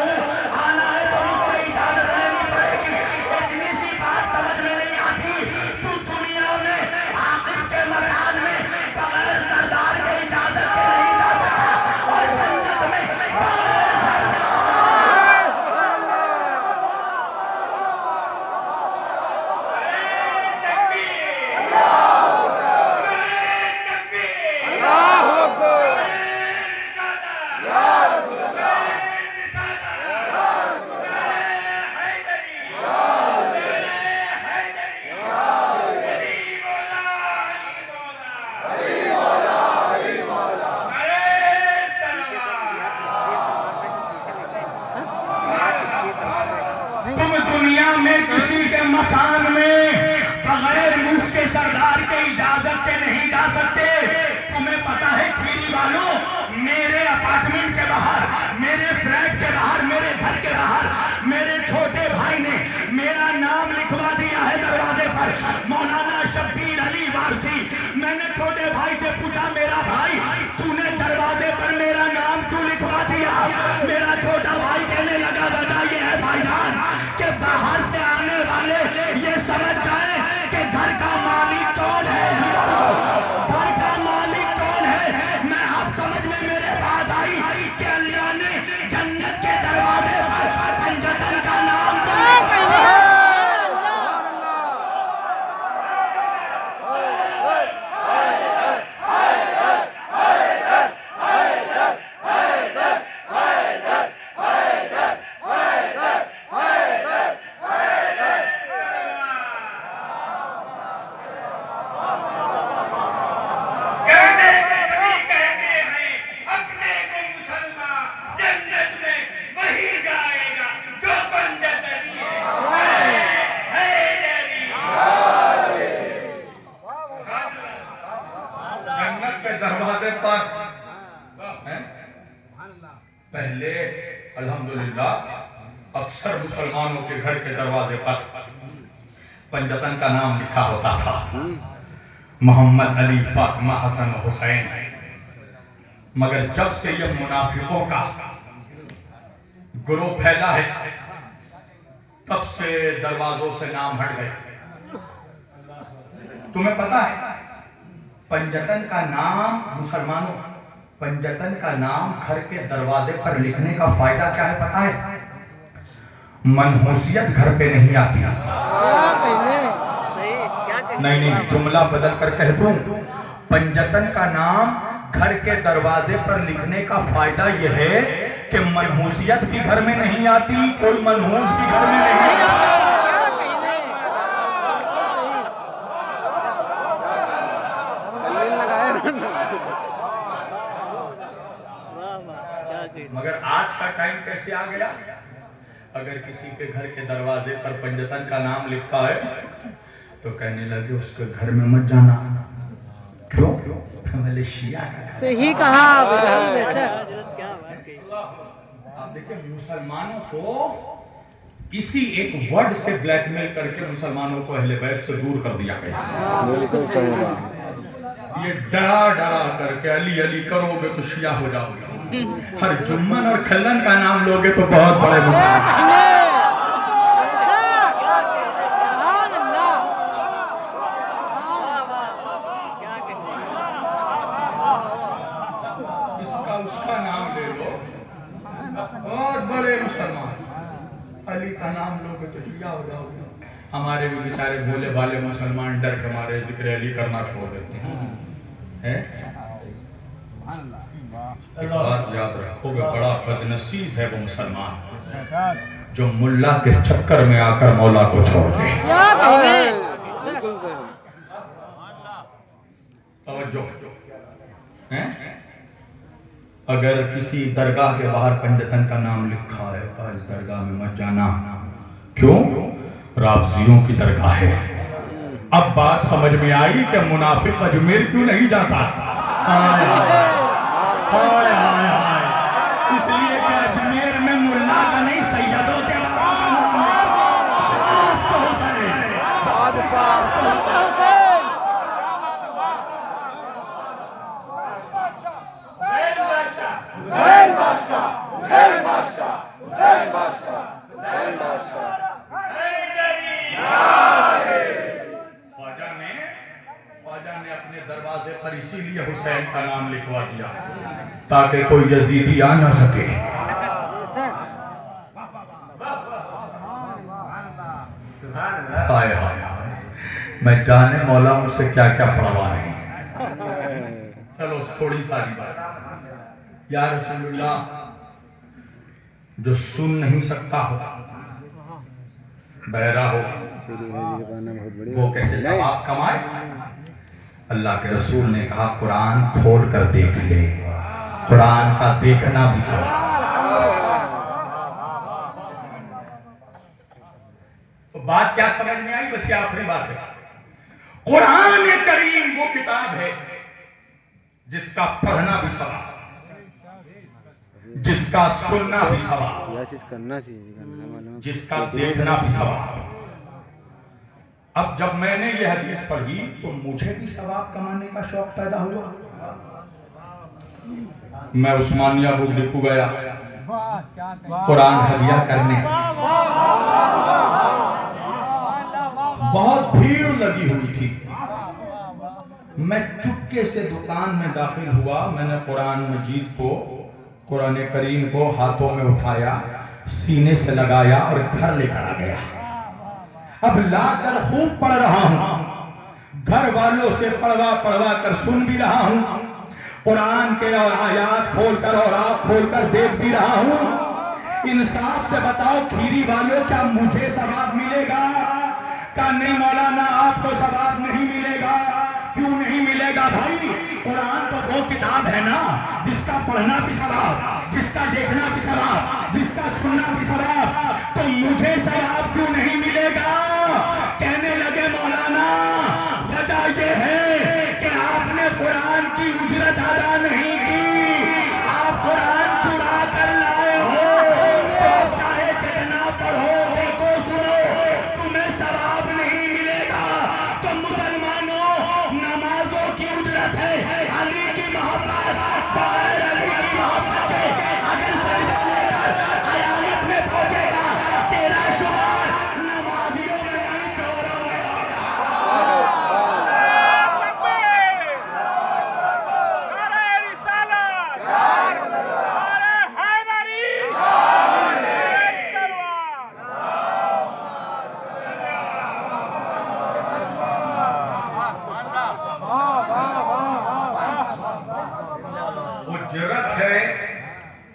पहले अल्हम्दुलिल्लाह अक्सर मुसलमानों के घर के दरवाजे पर पंजतन का नाम लिखा होता था, मोहम्मद अली, फातिमा, हसन, हुसैन। मगर जब से यह मुनाफिकों का ग्रोह फैला है तब से दरवाजों से नाम हट गए। तुम्हें पता है पंजतन का नाम, मुसलमानों, पंजतन का नाम घर के दरवाजे पर लिखने का फायदा क्या है पता है? मनहूसियत घर पे नहीं आती। नहीं, जुमला बदल कर कह दूं, पंजतन का नाम घर के दरवाजे पर लिखने का फायदा यह है कि मनहूसियत भी घर में नहीं आती, कोई मनहूस भी घर में नहीं आता। मगर आज का टाइम कैसे आ गया? अगर किसी के घर के दरवाजे पर पंजतन का नाम लिखा है तो कहने लगे उसके घर में मत जाना। क्यों? पहले शिया का सही कहा। आप देखिए, मुसलमानों को इसी एक वर्ड से ब्लैकमेल करके मुसलमानों को अहले बैत से दूर कर दिया गया। बिल्कुल सही बात। ये डरा डरा करके अली अली करोगे तो शिया हो जाओगे, हर जुम्मन और खल्लन का नाम लोगे तो बहुत बड़े मुसलमान। इसका उसका नाम ले लो, बहुत बड़े मुसलमान। अली का नाम लोगे तो शिया हो जाओगे। हमारे भी बेचारे भोले भाले मुसलमान डर के मारे जिक्र अली करना छोड़ देते हैं। एक बात याद रखोगे, बड़ा बदनसीब है वो मुसलमान जो मुल्ला के चक्कर में आकर मौला को छोड़ दे। तवज्जो है। अगर किसी दरगाह के बाहर पंजतन का नाम लिखा है, कल दरगाह में मत जाना। क्यों? राफजियों की दरगाह है। अब बात समझ में आई कि मुनाफिक अजमेर क्यों नहीं जाता। हाय हाय हाय, इसलिए कि अजमेर में मुल्ला का नहीं, सैयदों के ख्वाजा ने अपने दरवाजे पर इसीलिए हुसैन का नाम लिखवा दिया ताकि कोई यजीदी आ ना सके। हाय हाय हाय, मैं जाने मौला मुझसे क्या क्या पढ़वा रहे हैं। चलो थोड़ी सारी बात। या रसूलुल्लाह, जो सुन नहीं सकता हो, बहरा हो, वो कैसे सवाब कमाए? अल्लाह के रसूल ने कहा कुरान खोल कर देख ले, कुरान का देखना भी सवाब। तो बात क्या समझ में आई? बस ये आखिरी बात है, कुरान करीम वो किताब है जिसका पढ़ना भी सवाब, जिसका सुनना भी सवाब, जिसका देखना भी सवाब। अब जब मैंने यह हदीस पढ़ी तो मुझे भी सवाब कमाने का शौक पैदा हुआ। मैं उस्मानिया बुक डिपो गया कुरान हदिया करने। बहुत भीड़ लगी हुई थी। मैं चुपके से दुकान में दाखिल हुआ। मैंने कुरान मजीद को, कुरान करीम को हाथों में उठाया, सीने से लगाया और घर लेकर आ गया। अब लाकर खूब पढ़ रहा हूं, घर वालों से पढ़वा पढ़वा कर सुन भी रहा हूं, कुरान के और आयात खोलकर और आप खोलकर देख भी रहा हूं। इंसाफ से बताओ खीरी वालों, क्या मुझे सवाब मिलेगा? क्या नहीं मौलाना, आपको सवाब नहीं मिलेगा। क्यों नहीं मिलेगा भाई? कुरान तो वो किताब है ना जिसका पढ़ना भी सवाब, जिसका देखना भी सवाब, जिसका सुनना भी सवाब। तो मुझे सवाब क्यों नहीं मिलेगा? कहने लगे मौलाना, वजह यह है कि आपने कुरान की उजरत अदा नहीं की, आप कुरान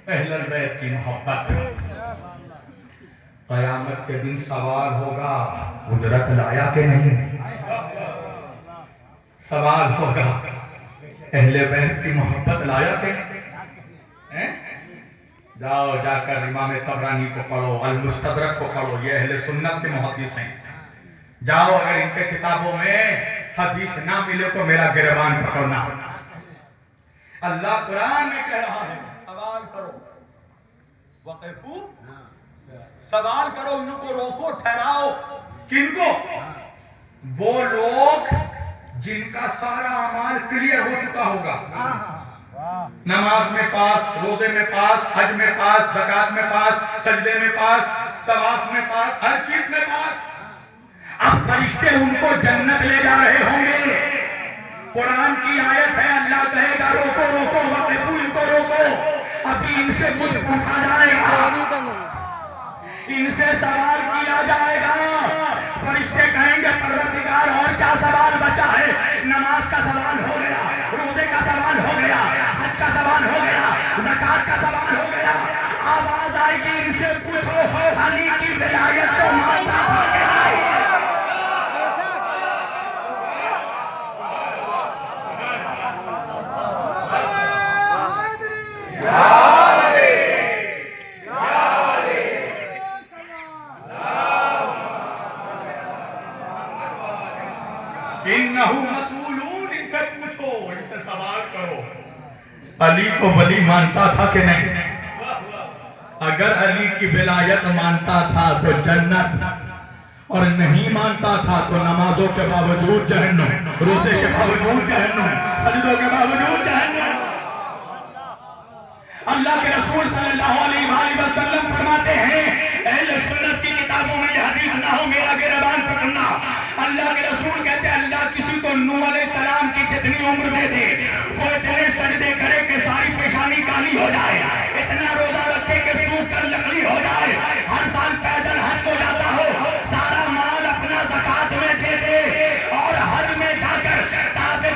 अहले बैत की मोहब्बत। क़यामत के दिन सवाल होगा, उजरत लाया कि नहीं? सवाल होगा, अहले बैत की मोहब्बत लाया कि नहीं? जाओ जाकर इमाम तबरानी को पढ़ो, अल मुस्तदरक को पढ़ो, ये अहले सुन्नत के मुहद्दिस हैं। जाओ, अगर इनके किताबों में हदीस ना मिले तो मेरा गिरबान पकड़ना। अल्लाह कुरान में कह रहा है, सवाल करो, वक़िफू, सवाल करो, इनको रोको, ठहराओ। किनको? वो लोग जिनका सारा अमाल क्लियर हो चुका होगा, नमाज में पास, रोजे में पास, हज में पास, ज़कात में पास, सजदे में पास, तवाफ में पास, हर चीज में पास। अब फरिश्ते उनको जन्नत ले जा रहे होंगे। कुरान की आयत है, अल्लाह कहेगा रोको रोको, वक़िफू, इनको रोको, अभी इनसे कुछ पूछा जाएगा, इनसे सवाल किया जाएगा। फरिश्ते कहेंगे परवरदिगार और क्या सवाल बचा है? नमाज का सवाल हो गया, रोजे का सवाल हो गया, हज का सवाल हो गया, ज़कात का सवाल हो गया। आवाज आएगी, इनसे पूछो अली की विलायत को मानता था कि नहीं? इन्नहु मसूलून, इनसे पूछो, इनसे सवाल करो, अली को वली मानता था कि नहीं? अगर अली की विलायत मानता था तो जन्नत, और नहीं मानता था तो नमाजों के बावजूद जहन्नुम, रोजे के बावजूद जहन्नुम, सजदों के बावजूद जहन्नुम। अल्लाह के रसूल सल्लल्लाहु अलैहि वसल्लम फरमाते हैं, अहले सुन्नत की किताबों में यह हदीस ना हो, मेरा गिरबान पकड़ना। अल्लाह के रसूल कहते हैं, अल्लाह किसी को नूह अलैहिस्सलाम की जितनी उम्र दे दे, वो इतने सजदे करे कि सारी पेशानी काली हो जाए, इतना रोजा रखे कि सूख कर लकड़ी हो जाए, हर साल पैदल हज को जाता हो, सारा माल अपना ज़कात में दे दे, और हज में जाकर काबे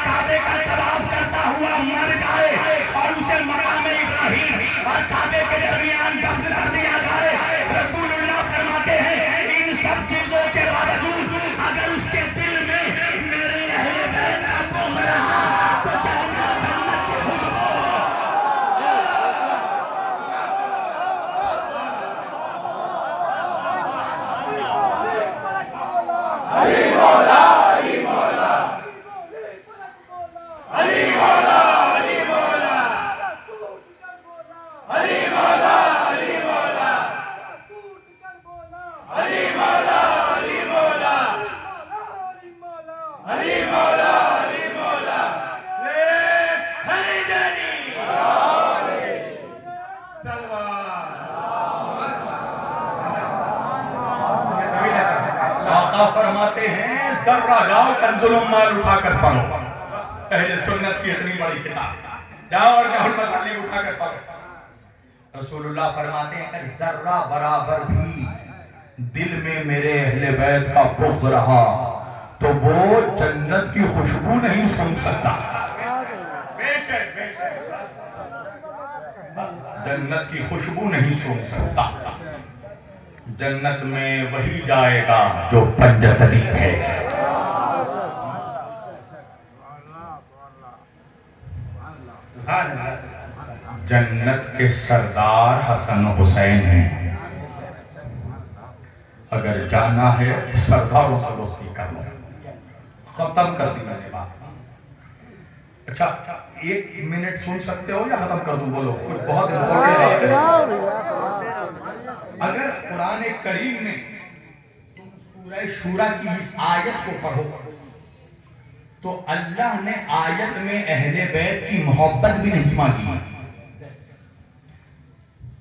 का तवाफ करता हुआ मर जाए, और उसे मकाम इब्राहिम और काबे के दरमियान दफन कर दिया जाए। रसूलुल्लाह फरमाते हैं, इन सब चीजों के बावजूद अगर उसके दिल में मेरे अहले बैत का बुग़्ज़ रहा तो जन्नत की खुशबू। अली मौला, अली मौला, अली मौला, अली मौला, अली मौला, अली मौला, अली मौला, अली मौला, अली मौला, अली मौला, ले हैदरी सलवार। आका फरमाते हैं, जर्रा जाओ कंजुल उम्माल उठा कर पढ़ो, अहले सुन्नत की इतनी बड़ी किताब, जाओ और जहुल मतालिब उठा कर पढ़ो। रसूलुल्लाह फरमाते हैं, अगर जर्रा बराबर भी दिल में मेरे अहले बैत का बुग़्ज़ रहा तो वो जन्नत की खुशबू नहीं सूंघ सकता। बेशक जन्नत की खुशबू नहीं सूंघ सकता। जन्नत में वही जाएगा जो पंजतनी है। जन्नत के सरदार हसन हुसैन हैं। अगर जाना है तो सरदारों से दोस्ती कर लो। खत्म कर दी मैंने बात। अच्छा, 1 मिनट सुन सकते हो या खत्म कर दूं? बोलो, कुछ बहुत इम्पोर्टेंट है। अगर कुरान करीम में तुम सूरह शूरा की इस आयत को पढ़ो तो अल्लाह ने आयत में अहले बैत की मोहब्बत भी नहीं मांगी।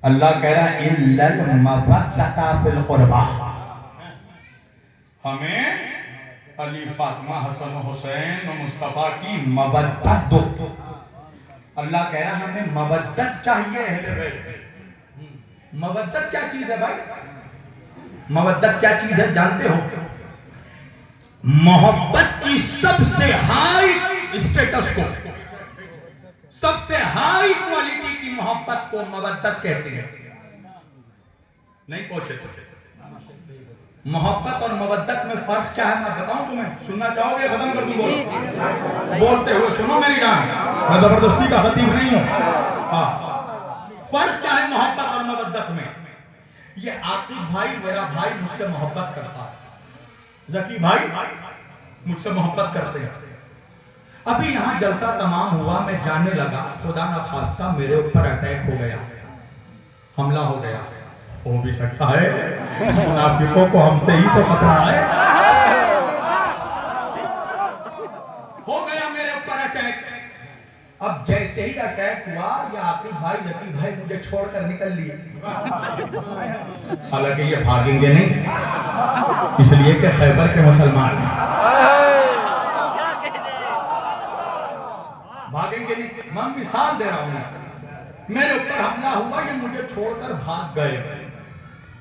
अल्लाह कह रहा है, इल्लल मवद्दता फिल कुर्बा, हमें अली, फातिमा, हसन, हुसैन और मुस्तफा की मवद्दत दो। अल्लाह कह रहा है, हमें मवद्दत चाहिए अहले बैत। मवद्दत क्या चीज है भाई? मवद्दत क्या चीज है जानते हो? मोहब्बत की सबसे हाई स्टेटस को, सबसे हाई क्वालिटी की मोहब्बत को मवद्दत कहते हैं। नहीं पहुंचे मोहब्बत और मवद्दत में फर्क क्या है मैं बताऊं तुम्हें, सुनना चाहोगे? खत्म कर दूं बोलते हुए सुनो मेरी गान, मैं जबरदस्ती का खतीब नहीं हूं। हाँ, फर्क क्या है मोहब्बत और मवद्दत में? ये आतिफ भाई मेरा भाई मुझसे मोहब्बत करता है, जकी भाई मुझसे मोहब्बत करते हैं। अभी यहाँ जलसा तमाम हुआ, मैं जाने लगा, खुदा ना खास्ता मेरे ऊपर अटैक हो गया, हमला हो गया। हो भी सकता है, मुनाफिकों को हमसे ही तो खतरा है। हो गया मेरे ऊपर अटैक। अब जैसे ही अटैक हुआ, ये आतिफ भाई जकी भाई मुझे छोड़कर निकल लिए। हालांकि ये भागेंगे नहीं, इसलिए कि खैबर के मुसलमान हैं, भागेंगे नहीं। मैं मिसाल दे रहा हूं, मेरे ऊपर हमला हुआ, ये मुझे छोड़कर भाग गए,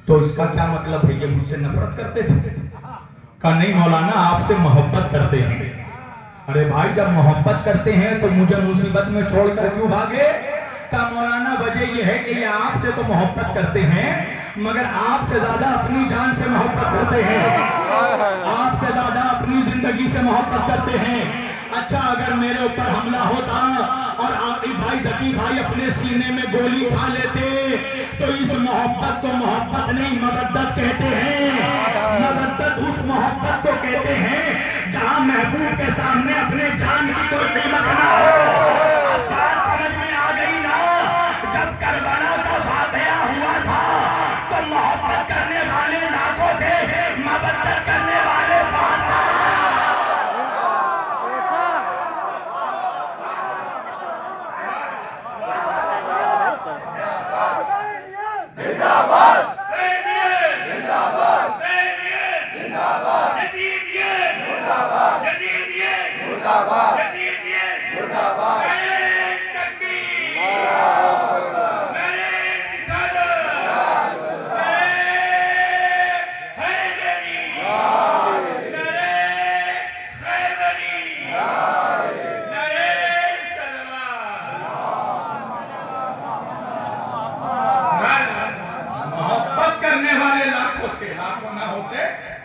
तो इसका क्या मतलब है? ये मुझसे नफरत करते थे? कहा नहीं मौलाना, आपसे मोहब्बत करते हैं। अरे भाई जब मोहब्बत करते हैं तो मुझे मुसीबत में छोड़कर क्यों भागे? कहा मौलाना वजह यह है कि ये आपसे तो मोहब्बत करते हैं, मगर आपसे ज्यादा अपनी जान से मोहब्बत करते हैं, आपसे ज्यादा अपनी जिंदगी से मोहब्बत करते हैं। अच्छा अगर मेरे ऊपर हमला होता और आतिफ भाई जकी भाई अपने सीने में गोली खा लेते, तो इस मोहब्बत को मोहब्बत नहीं मवद्दत कहते हैं। मवद्दत उस मोहब्बत को कहते हैं जहां महबूब के सामने अपने जान की कोई कीमत ना हो। अब बात समझ में आ गई ना? जब करबला का वाक़या हुआ था तो मोहब्बत करने वाले लाखों थे, मवद्दत करने वाले बहुत थे।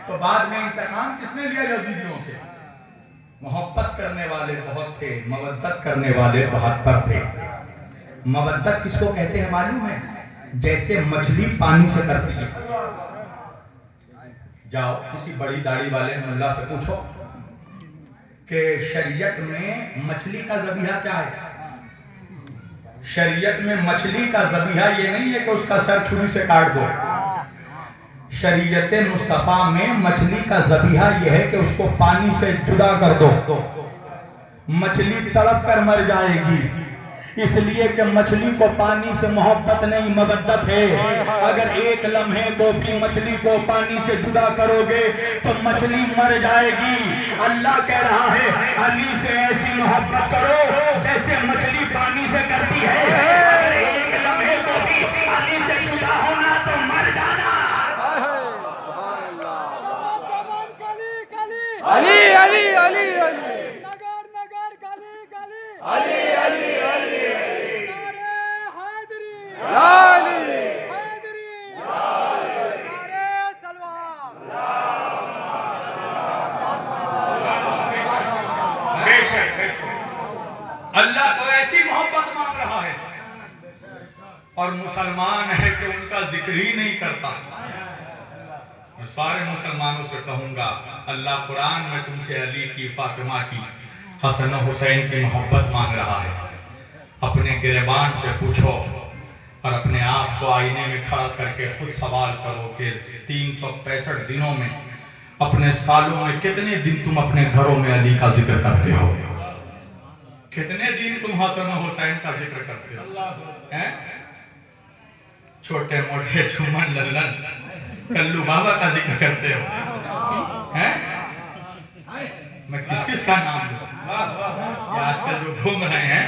तो बाद में इंतकाम किसने लिया यहूदियों से? मोहब्बत करने वाले बहुत थे, मवद्दत करने वाले 72 थे। मवद्दत किसको कहते हैं मालूम है? जैसे मछली पानी से करती है। जाओ किसी बड़ी दाढ़ी वाले मुल्ला से पूछो कि शरीयत में मछली का ज़बीहा क्या है? शरीयत में मछली का ज़बीहा ये नहीं है कि उसका सर छुरी से काट दो। शरीयत मुस्तफा में मछली का ज़बीहा यह है कि उसको पानी से जुदा कर दो। मछली तड़प कर मर जाएगी, इसलिए कि मछली को पानी से मोहब्बत नहीं मवद्दत है। अगर एक लम्हे को भी मछली को पानी से जुदा करोगे तो मछली मर जाएगी। अल्लाह कह रहा है अली से ऐसी मोहब्बत करो जैसे मछली पानी से करती है। अगर एक लम्हे को भी अली से जुदा होना तो मर जाना। अली अली अली अली नगर नगर गली गली अली अली अली नारे हैदरी अली हैदरी नारे सलवार। बेशक अल्लाह तो ऐसी मोहब्बत मांग रहा है और मुसलमान है कि उनका जिक्र ही नहीं करता। मैं सारे मुसलमानों से कहूंगा अल्लाह कुरान में तुमसे अली की, फातिमा की, हसन हुसैन की मोहब्बत मांग रहा है। अपने गिरबान से पूछो और अपने आप को आईने में खड़ा करके खुद सवाल करो कि 365 दिनों में, अपने सालों में कितने दिन तुम अपने घरों में अली का जिक्र करते हो? कितने दिन तुम हसन हुसैन का जिक्र करते हो? हैं? छोटे मोटे झूमन लल्लन कल्लू बाबा का जिक्र करते हो? हैं? मैं किस किस का नाम लूं? ये आजकल जो घूम रहे हैं,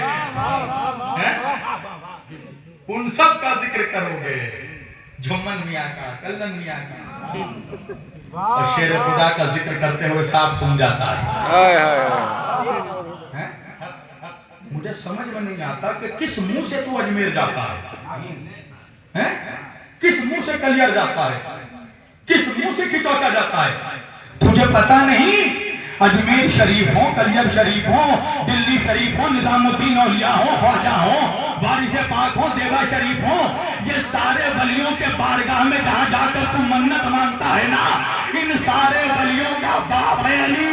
उन सब का जिक्र करोगे? झुम्मन मियाँ का, कल्लन मियाँ का, और शेर खुदा का जिक्र करते हुए साफ सुन जाता है। मुझे समझ में नहीं आता कि किस मुंह से तू अजमेर जाता है? किस मुंह से कलियर जाता है? किस मुंह से खिचौचा जाता है? तुझे पता नहीं अजमेर शरीफ हो, कलियर शरीफ हो, दिल्ली शरीफ हो, निजामुद्दीन औलिया हो, ख्वाजा हो, वारिस पाक हो, देवा शरीफ हो, ये सारे वलियों के बारगाह में जहां जाकर तू मन्नत मांगता है ना, इन सारे वलियों का बाप है अली।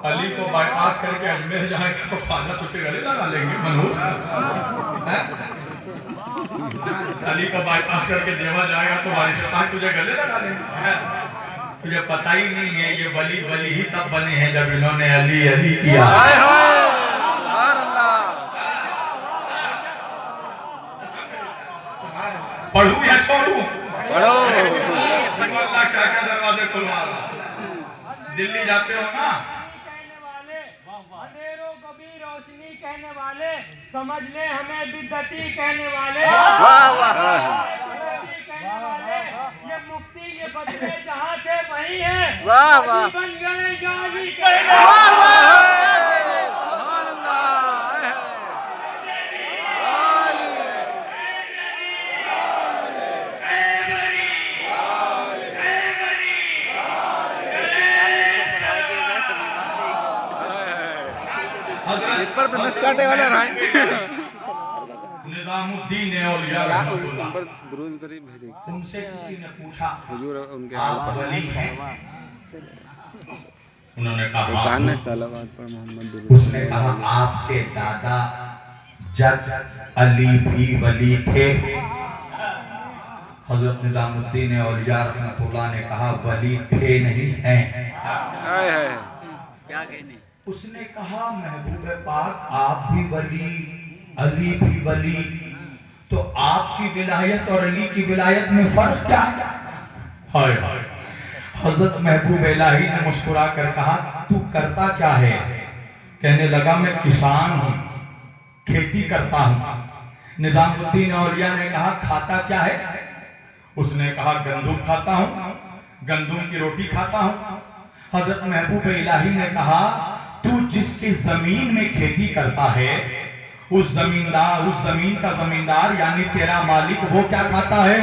अली को बाईपास करके अजमेर जाएगा तो फायदा तुझे गले लगा लेंगे मनहूस। अली को बाईपास करके देवा जाएगा तो वारिस पाक तुझे गले लगा लेंगे। तुझे पता ही नहीं है ये वली वली ही तब बने हैं जब इन्होंने अली अली किया। पढ़ू या छोड़ू? पढ़ो। अल्लाह क्या क्या दरवाजे खुलवा रहा। दिल्ली जाते हो ना, अंधेरों को भी रोशनी कहने वाले, समझ ले हमें बिद्दती कहने वाले, कहने वाले, ये मुक्ति ये बदले जहाँ से वही है, वाह वाह, बन गए गाजी कहने वाले। पर तो नस काटे वाला रहा है। निजामुद्दीन औलिया रहमतुल्लाह नंबर दुरूद करी भेजे। उनसे किसी ने पूछा हुजूर उनके आप वली हैं? उन्होंने कहा दुकान में सलावत पर मोहम्मद दुरूद। उसने कहा आपके दादा जद अली भी वली थे? हजरत निजामुद्दीन औलिया रहमतुल्लाह ने कहा वली थे नहीं हैं। क्या कहने? उसने कहा महबूब पाक आप भी वली अली भी वली, तो आपकी विलायत और अली की विलायत में फर्क क्या है? हाय हजरत महबूब इलाही ने मुस्कुरा कर कहा तू करता क्या है? कहने लगा मैं किसान हूँ, खेती करता हूँ। निजामुद्दीन औलिया ने कहा खाता क्या है? उसने कहा गंदुम खाता हूँ, गंदुम की रोटी खाता हूँ। हजरत महबूब इलाही ने कहा तू जिसकी जमीन में खेती करता है उस जमीन का जमींदार यानी तेरा मालिक वो क्या खाता है?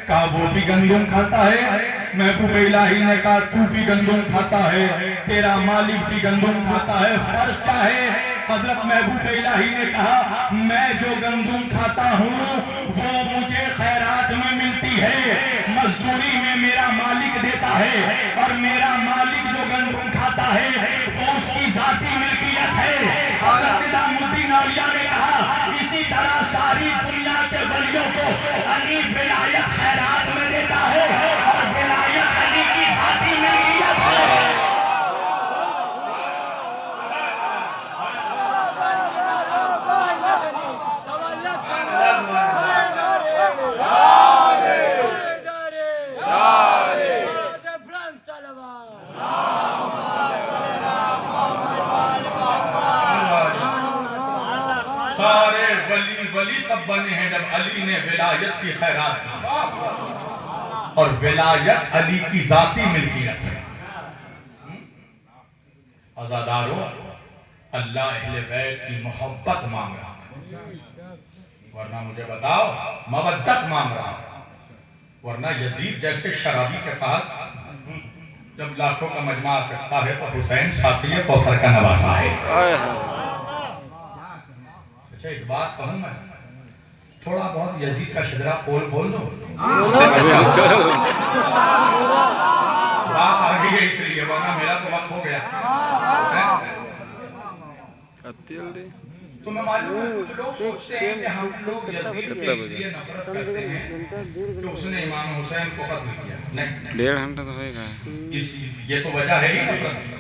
कहा वो भी गंदुम खाता है। महबूब इलाही ने कहा तू भी गंदुम खाता है, तेरा मालिक भी गंदुम खाता है, फर्क क्या है? हजरत महबूब इलाही ने कहा मैं जो गंदुम खाता हूँ वो मुझे खैरात में मिलती है, मजदूरी में मेरा मालिक देता है, और मेरा मालिक जो गंदुम खाता है वो उसकी जाती मिल्कियत है। हजरत निजामुद्दीन औलिया ने कहा इसी तरह सारी दुनिया के वलियों को अली विलायत खैरात में देता है और विलायत अली की जाती मिल्कियत है। सारे वली वली तब बने हैं जब अली ने विलायत की खैरात दी, और विलायत अली की जाती मिल्कियत है। अज़ादारों, अल्लाह अहले बैत की मोहब्बत मांग रहा है, वरना मुझे बताओ मवद्दत मांग रहा है। वरना यजीद जैसे शराबी के पास जब लाखों का मजमा आ सकता है तो हुसैन साथी कौसर का नवासा है। अच्छा एक बात कहूं मैं, थोड़ा बहुत यजीद का शजरा पोल खोल दो। बात आ गई है इसलिए, वरना मेरा तो वक्त हो गया। तो मैं मालूम है कुछ लोग सोचते हैं कि हम लोग यजीद से इसलिए नफरत करते हैं कि उसने इमाम हुसैन को कत्ल किया। नहीं, 1.5 घंटा तो होएगा। इस ये तो वजह है ही नफरत।